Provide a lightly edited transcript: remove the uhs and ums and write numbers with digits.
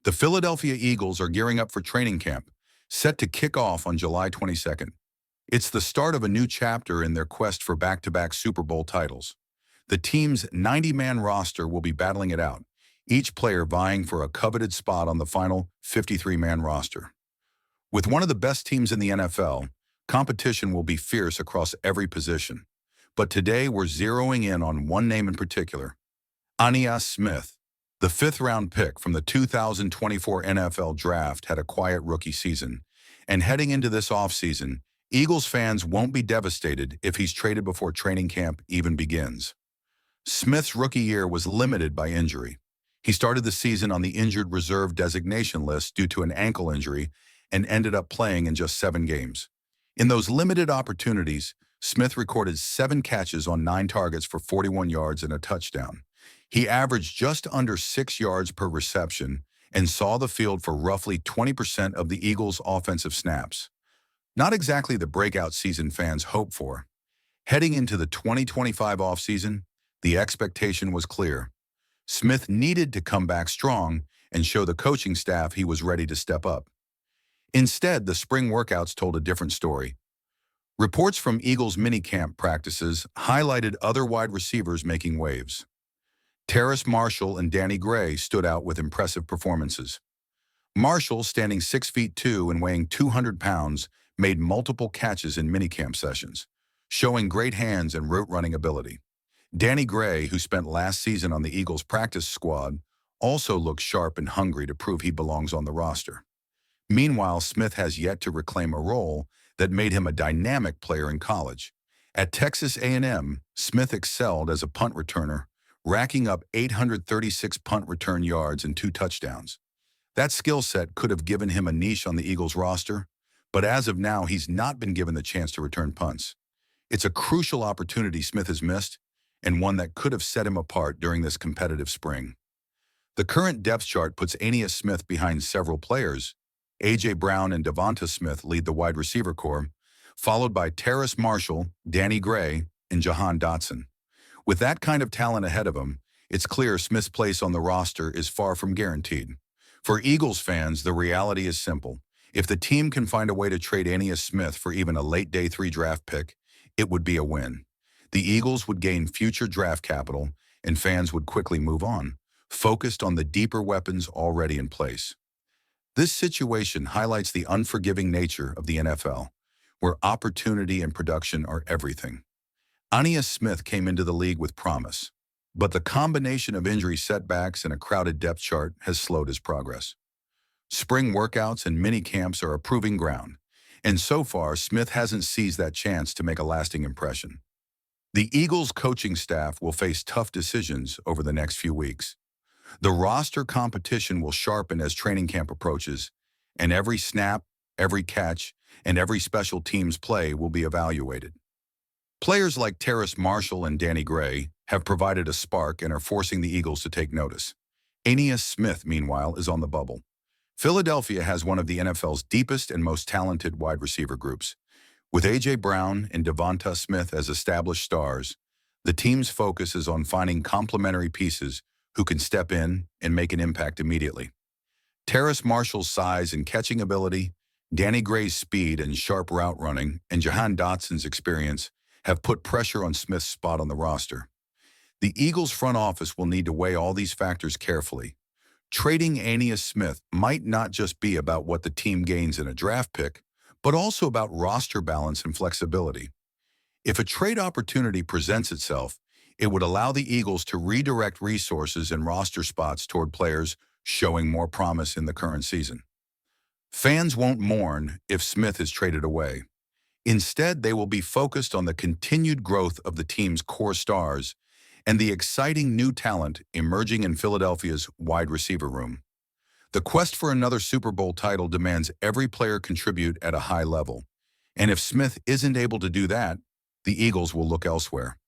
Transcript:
The Philadelphia Eagles are gearing up for training camp, set to kick off on July 22nd. It's the start of a new chapter in their quest for back-to-back Super Bowl titles. The team's 90-man roster will be battling it out, each player vying for a coveted spot on the final 53-man roster. With one of the best teams in the NFL, competition will be fierce across every position. But today we're zeroing in on one name in particular, Ainias Smith. The fifth-round pick from the 2024 NFL Draft had a quiet rookie season, and heading into this offseason, Eagles fans won't be devastated if he's traded before training camp even begins. Smith's rookie year was limited by injury. He started the season on the injured reserve designation list due to an ankle injury and ended up playing in just 7 games. In those limited opportunities, Smith recorded 7 catches on 9 targets for 41 yards and a touchdown. He averaged just under 6 yards per reception and saw the field for roughly 20% of the Eagles' offensive snaps. Not exactly the breakout season fans hoped for. Heading into the 2025 offseason, the expectation was clear. Smith needed to come back strong and show the coaching staff he was ready to step up. Instead, the spring workouts told a different story. Reports from Eagles minicamp practices highlighted other wide receivers making waves. Terrace Marshall and Danny Gray stood out with impressive performances. Marshall, standing 6'2" and weighing 200 pounds, made multiple catches in minicamp sessions, showing great hands and route-running ability. Danny Gray, who spent last season on the Eagles practice squad, also looked sharp and hungry to prove he belongs on the roster. Meanwhile, Smith has yet to reclaim a role that made him a dynamic player in college. At Texas A&M, Smith excelled as a punt returner, racking up 836 punt return yards and 2 touchdowns. That skill set could have given him a niche on the Eagles roster, but as of now, he's not been given the chance to return punts. It's a crucial opportunity Smith has missed, and one that could have set him apart during this competitive spring. The current depth chart puts Ainias Smith behind several players. A.J. Brown and Devonta Smith lead the wide receiver corps, followed by Terrace Marshall, Danny Gray, and Jahan Dotson. With that kind of talent ahead of him, it's clear Smith's place on the roster is far from guaranteed. For Eagles fans, the reality is simple. If the team can find a way to trade Ainias Smith for even a late day 3 draft pick, it would be a win. The Eagles would gain future draft capital, and fans would quickly move on, focused on the deeper weapons already in place. This situation highlights the unforgiving nature of the NFL, where opportunity and production are everything. Ainias Smith came into the league with promise, but the combination of injury setbacks and a crowded depth chart has slowed his progress. Spring workouts and mini camps are a proving ground, and so far Smith hasn't seized that chance to make a lasting impression. The Eagles coaching staff will face tough decisions over the next few weeks. The roster competition will sharpen as training camp approaches, and every snap, every catch, and every special teams play will be evaluated. Players like Terrace Marshall and Danny Gray have provided a spark and are forcing the Eagles to take notice. Ainias Smith, meanwhile, is on the bubble. Philadelphia has one of the NFL's deepest and most talented wide receiver groups. With A.J. Brown and Devonta Smith as established stars, the team's focus is on finding complementary pieces who can step in and make an impact immediately. Terrace Marshall's size and catching ability, Danny Gray's speed and sharp route running, and Jahan Dotson's experience have put pressure on Smith's spot on the roster. The Eagles' front office will need to weigh all these factors carefully. Trading Ainias Smith might not just be about what the team gains in a draft pick, but also about roster balance and flexibility. If a trade opportunity presents itself, it would allow the Eagles to redirect resources and roster spots toward players showing more promise in the current season. Fans won't mourn if Smith is traded away. Instead, they will be focused on the continued growth of the team's core stars and the exciting new talent emerging in Philadelphia's wide receiver room. The quest for another Super Bowl title demands every player contribute at a high level, and if Smith isn't able to do that, the Eagles will look elsewhere.